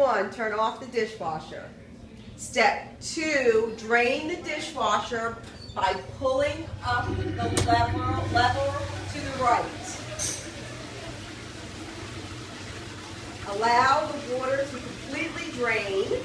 1, turn off the dishwasher. Step 2, drain the dishwasher by pulling up the lever to the right. Allow the water to completely drain.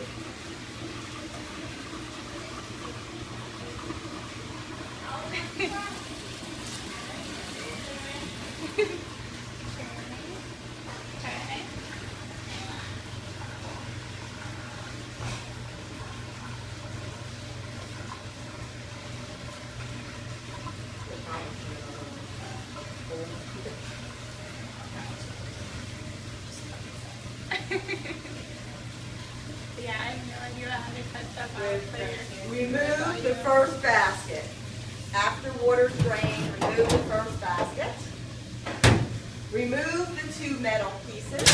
Yeah, I have no idea how to cut stuff out. Remove the first basket. After water's drained, remove the first basket. Remove the 2 metal pieces.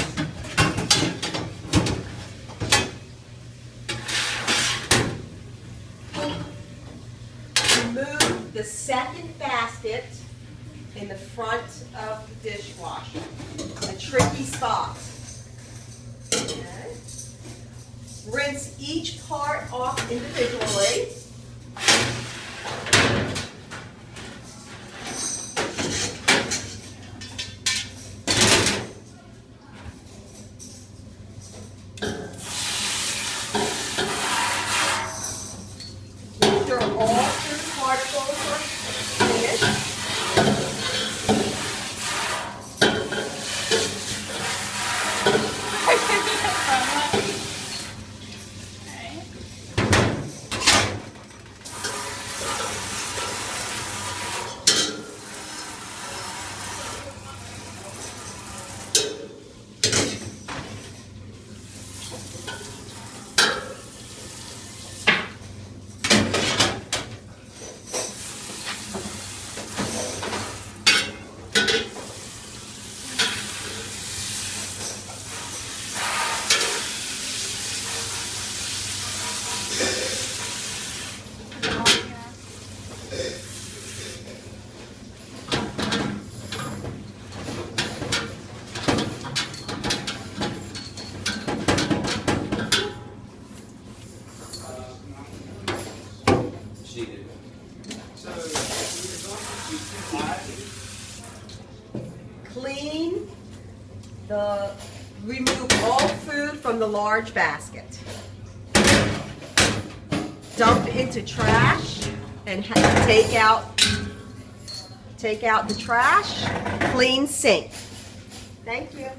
Remove the second basket in the front of the dishwasher. A tricky spot. Okay. Rinse each part off individually. Make sure all food particles are finished. Clean remove all food from the large basket. Dump into trash and take out the trash. Clean sink. Thank you.